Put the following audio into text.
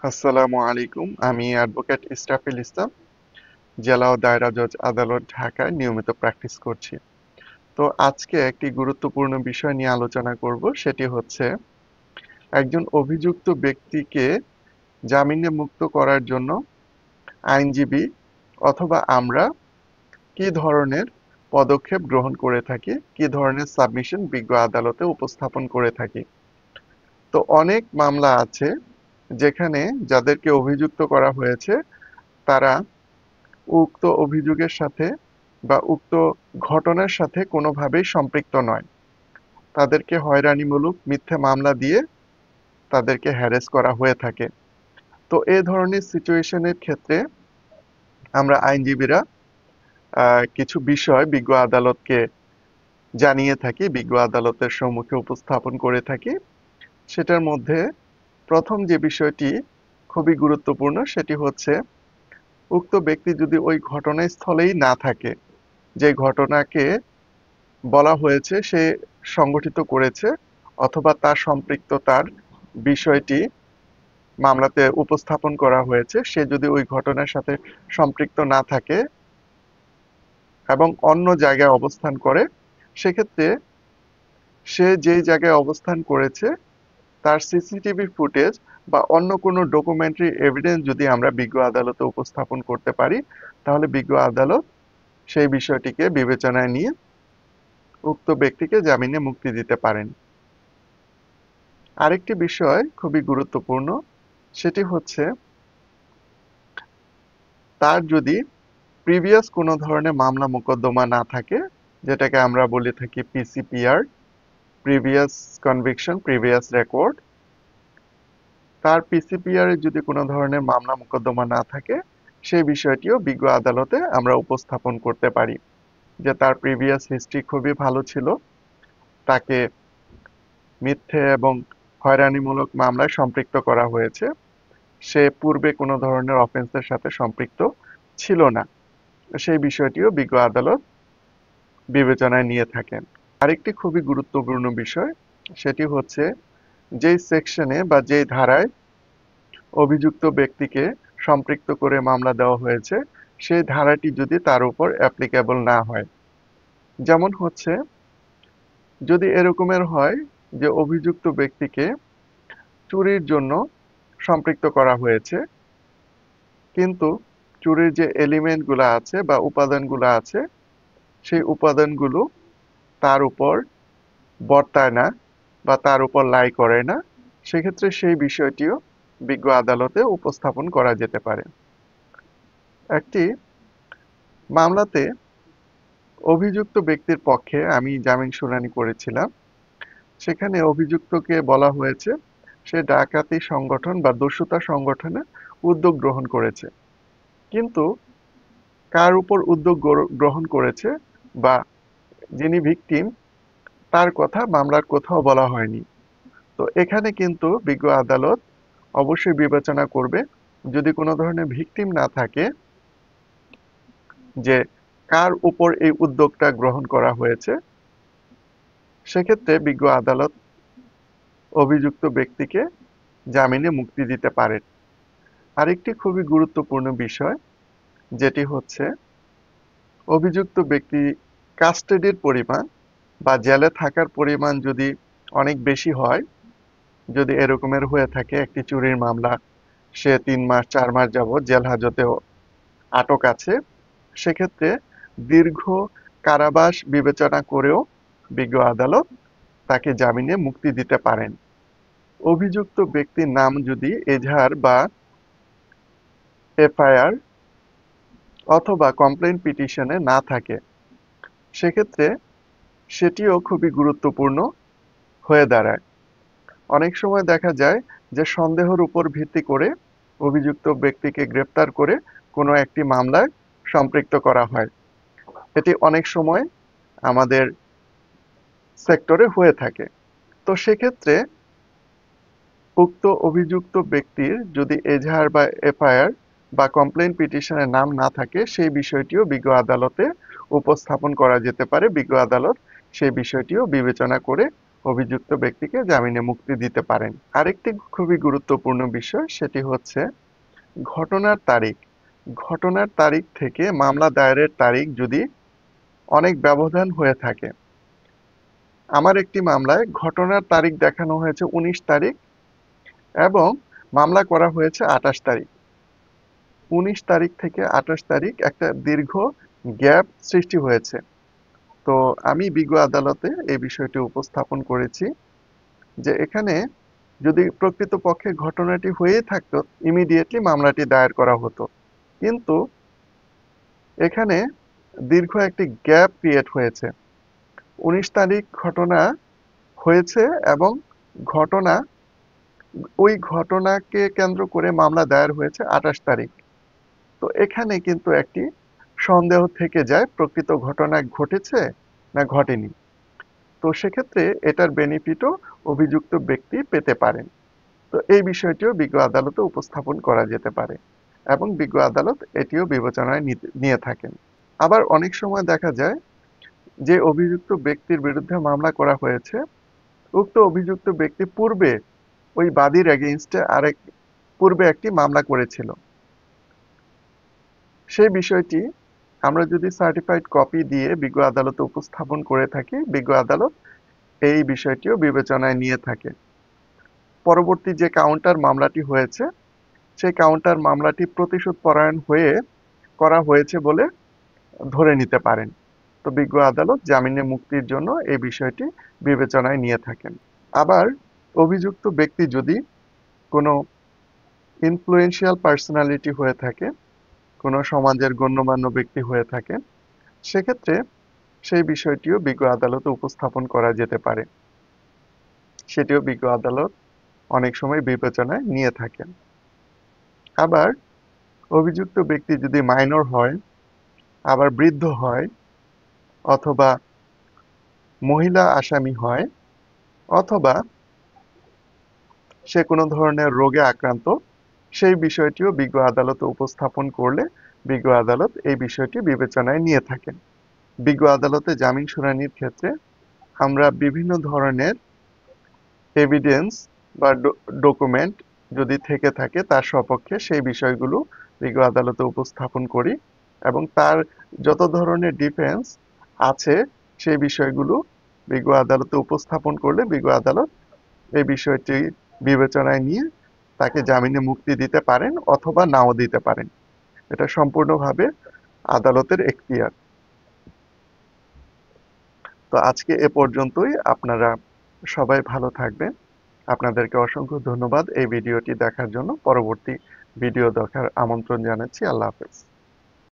আসসালামু আলাইকুম। আমি অ্যাডভোকেট ইসরাফিল ইসলাম, জেলা ও দায়রা জজ আদালত ঢাকায় নিয়মিত প্র্যাকটিস করছি। তো আজকে একটি গুরুত্বপূর্ণ বিষয় নিয়ে আলোচনা করব, সেটি হচ্ছে একজন অভিযুক্ত ব্যক্তিকে জামিনে মুক্ত করার জন্য আইনজীবী অথবা আমরা কি ধরনের পদক্ষেপ গ্রহণ করে থাকি, কি ধরনের সাবমিশন বিজ্ঞ আদালতে উপস্থাপন করে থাকি। তো অনেক মামলা আছে যেখানে যাদেরকে অভিযুক্ত করা হয়েছে তারা উক্ত অভিযোগের সাথে বা উক্ত ঘটনার সাথে কোনোভাবেই সম্পৃক্ত নয়। তাদেরকে হয়রানিমূলক মিথ্যে মামলা দিয়ে তাদেরকে হ্যারেস করা হয়ে থাকে। তো এ ধরনের সিচুয়েশনের ক্ষেত্রে আমরা আইনজীবীরা কিছু বিষয় বিজ্ঞ আদালতকে জানিয়ে থাকি, বিজ্ঞ আদালতের সম্মুখে উপস্থাপন করে থাকি। সেটার মধ্যে প্রথম যে বিষয়টি খুবই গুরুত্বপূর্ণ সেটি হচ্ছে উক্ত ব্যক্তি যদি ওই ঘটনাস্থলেই না থাকে, যে ঘটনাকে বলা হয়েছে সে সংগঠিত করেছে অথবা তার সম্পৃক্ততার বিষয়টি মামলাতে উপস্থাপন করা হয়েছে, সে যদি ওই ঘটনার সাথে সম্পৃক্ত না থাকে এবং অন্য জায়গায় অবস্থান করে, সেক্ষেত্রে সে যেই জায়গায় অবস্থান করেছে তার সিসিটিভি ফুটেজ বা অন্য কোনো ডকুমেন্টারি এভিডেন্স যদি আমরা বিজ্ঞ আদালতে উপস্থাপন করতে পারি, তাহলে বিজ্ঞ আদালত সেই বিষয়টিকে বিবেচনায় নিয়ে উক্ত ব্যক্তিকে জামিনে মুক্তি দিতে পারেন। আরেকটি বিষয় খুবই গুরুত্বপূর্ণ, সেটি হচ্ছে তার যদি প্রিভিয়াস কোনো ধরনের মামলা মোকদ্দমা না থাকে, যেটাকে আমরা বলে থাকি PCPR, previous conviction previous record. তার পিসিপিআর এর যদি কোনো ধরনের মামলা মোকদ্দমা না থাকে, সেই বিষয়টিও বিজ্ঞ আদালতে আমরা উপস্থাপন করতে পারি যে তার প্রিভিয়াস হিস্ট্রি খুবই ভালো ছিল, তাকে মিথ্যে এবং হয়রানিমূলক মামলায় সম্পৃক্ত করা হয়েছে, সে পূর্বে কোনো ধরনের অফেন্সের সাথে সম্পৃক্ত ছিল না। সেই বিষয়টিও বিজ্ঞ আদালত বিবেচনায় নিয়ে থাকেন। আরেকটি খুবই গুরুত্বপূর্ণ বিষয়, সেটি হচ্ছে যেই সেকশনে বা যেই ধারায় অভিযুক্ত ব্যক্তিকে সম্পৃক্ত করে মামলা দেওয়া হয়েছে, সেই ধারাটি যদি তার উপর অ্যাপ্লিকেবল না হয়। যেমন হচ্ছে, যদি এরকমের হয় যে অভিযুক্ত ব্যক্তিকে চুরির জন্য সম্পৃক্ত করা হয়েছে, কিন্তু চুরির যে এলিমেন্টগুলো আছে বা উপাদানগুলো আছে, সেই উপাদানগুলো তার উপর বর্তায় না বা তার উপর লাই করে না, সেক্ষেত্রে সেই বিষয়টিও বিজ্ঞ আদালতে উপস্থাপন করা যেতে পারে। একটি মামলাতে অভিযুক্ত ব্যক্তির পক্ষে আমি জামিন শুনানি করেছিলাম। সেখানে অভিযুক্তকে বলা হয়েছে সে ডাকাতি সংগঠন বা দস্যুতা সংগঠনে উদ্যোগ গ্রহণ করেছে, কিন্তু কার উপর উদ্যোগ গ্রহণ করেছে বা যিনি ভিকটিম তার কথা মামলার কোথাও বলা হয়নি। তো এখানে কিন্তু বিজ্ঞ আদালত অবশ্যই বিবেচনা করবে, যদি কোনো ধরনের ভিকটিম না থাকে, যে কার উপর এই উদ্যোগটা গ্রহণ করা হয়েছে, সেক্ষেত্রে বিজ্ঞ আদালত অভিযুক্ত ব্যক্তিকে জামিনে মুক্তি দিতে পারেন। আরেকটি খুবই গুরুত্বপূর্ণ বিষয়, যেটি হচ্ছে অভিযুক্ত ব্যক্তি কাস্টাডির পরিমাণ বা জেলে থাকার পরিমাণ যদি অনেক বেশি হয়, যদি এরকমের হয়ে থাকে একটি চুরির মামলা, সে 3 মাস 4 মাস যাবৎ জেল হাজতে আটক আছে, সেক্ষেত্রে দীর্ঘ কারাবাস বিবেচনা করেও বিজ্ঞ আদালত তাকে জামিনে মুক্তি দিতে পারেন। অভিযুক্ত ব্যক্তির নাম যদি এজাহার বা এফআইআর অথবা কমপ্লেইন পিটিশনে না থাকে, সেক্ষেত্রে সেটিও খুবই গুরুত্বপূর্ণ হয়ে দাঁড়ায়। অনেক সময় দেখা যায় যে সন্দেহের উপর ভিত্তি করে অভিযুক্ত ব্যক্তিকে গ্রেপ্তার করে কোনো একটি মামলায় সম্পৃক্ত করা হয়। এটি অনেক সময় আমাদের সেক্টরে হয়ে থাকে। তো সেক্ষেত্রে উক্ত অভিযুক্ত ব্যক্তির যদি এজাহার বা এফআইআর বা কমপ্লেইন পিটিশনে নাম না থাকে, সেই বিষয়টিও বিজ্ঞ আদালতে উপস্থাপন করা যেতে পারে। বিজ্ঞ আদালত সেই বিষয়টিও বিবেচনা করে অভিযুক্ত ব্যক্তিকে জামিনে মুক্তি দিতে পারেন। আরেকটি খুবই গুরুত্বপূর্ণ বিষয়, সেটি হচ্ছে ঘটনার তারিখ। ঘটনার তারিখ থেকে মামলা দায়েরের তারিখ যদি অনেক ব্যবধান হয়ে থাকে। আমার একটি মামলায় ঘটনার তারিখ দেখানো হয়েছে ১৯ তারিখ এবং মামলা করা হয়েছে ২৮ তারিখ। ১৯ তারিখ থেকে ২৮ তারিখ একটা দীর্ঘ গ্যাপ সৃষ্টি হয়েছে। তো আমি বিজ্ঞ আদালতে এই বিষয়টি উপস্থাপন করেছি যে এখানে যদি প্রকৃতপক্ষে ঘটনাটি হয়েই থাকতো, ইমিডিয়েটলি মামলাটি দায়ের করা হতো। কিন্তু এখানে দীর্ঘ একটি গ্যাপ ক্রিয়েট হয়েছে। ১৯ তারিখ ঘটনা হয়েছে এবং ঘটনা ওই ঘটনাকে কেন্দ্র করে মামলা দায়ের হয়েছে ২৮ তারিখ। তো এখানে কিন্তু একটি সন্দেহ থেকে যায় প্রকৃত ঘটনা ঘটেছে না ঘটেনি। তো সেক্ষেত্রে এটার বেনিফিটও অভিযুক্ত ব্যক্তি পেতে পারেন। তো এই বিষয়টিও বিজ্ঞ আদালতে উপস্থাপন করা যেতে পারে এবং বিজ্ঞ আদালত এটিও বিবেচনায় নিয়ে থাকেন। আবার অনেক সময় দেখা যায় যে অভিযুক্ত ব্যক্তির বিরুদ্ধে মামলা করা হয়েছে, উক্ত অভিযুক্ত ব্যক্তি পূর্বে ওই বাদীর এগেইনস্টে পূর্বে একটি মামলা করেছিল। সেই বিষয়টি আমরা যদি সার্টিফাইড কপি দিয়ে বিজ্ঞ আদালতে উপস্থাপন করে থাকি, বিজ্ঞ আদালত এই বিষয়টিও বিবেচনায় নিয়ে থাকে। পরবর্তী যে কাউন্টার মামলাটি হয়েছে, সেই কাউন্টার মামলাটি প্রতিশোধ পরায়ণ হয়ে করা হয়েছে বলে ধরে নিতে পারেন। তো বিজ্ঞ আদালত জামিনে মুক্তির জন্য এই বিষয়টি বিবেচনায় নিয়ে থাকেন। আবার অভিযুক্ত ব্যক্তি যদি কোনো ইনফ্লুয়েন্সিয়াল পার্সোনালিটি হয়ে থাকে, কোনো সমাজের গণ্যমান্য ব্যক্তি হয়ে থাকে, সেক্ষেত্রে সেই বিষয়টিও বিজ্ঞ আদালতে উপস্থাপন করা যেতে পারে। সেটিও বিজ্ঞ আদালত অনেক সময় বিবেচনায় নিয়ে থাকেন। আবার অভিযুক্ত ব্যক্তি যদি মাইনর হয়, আবার বৃদ্ধ হয়, অথবা মহিলা আসামি হয়, অথবা সে কোনো ধরনের রোগে আক্রান্ত, সেই বিষয়টিও বিজ্ঞ আদালতে উপস্থাপন করলে বিজ্ঞ আদালত এই বিষয়টি বিবেচনায় নিয়ে থাকেন। বিজ্ঞ আদালতে জামিন শুনানির ক্ষেত্রে আমরা বিভিন্ন ধরনের এভিডেন্স বা ডকুমেন্ট যদি থেকে থাকে তার সপক্ষে সেই বিষয়গুলো বিজ্ঞ আদালতে উপস্থাপন করি এবং তার যত ধরনের ডিফেন্স আছে সেই বিষয়গুলো বিজ্ঞ আদালতে উপস্থাপন করলে বিজ্ঞ আদালত এই বিষয়টি বিবেচনায় নিয়ে তাকে জামিনে মুক্তি দিতে পারেন অথবা নাও দিতে পারেন। এটা সম্পূর্ণভাবে আদালতের এখতিয়ার। তো আজকে এ পর্যন্তই। আপনারা সবাই ভালো থাকবেন। আপনাদেরকে অসংখ্য ধন্যবাদ এই ভিডিওটি দেখার জন্য। পরবর্তী ভিডিও দেখার আমন্ত্রণ জানাচ্ছি। আল্লাহ হাফেজ।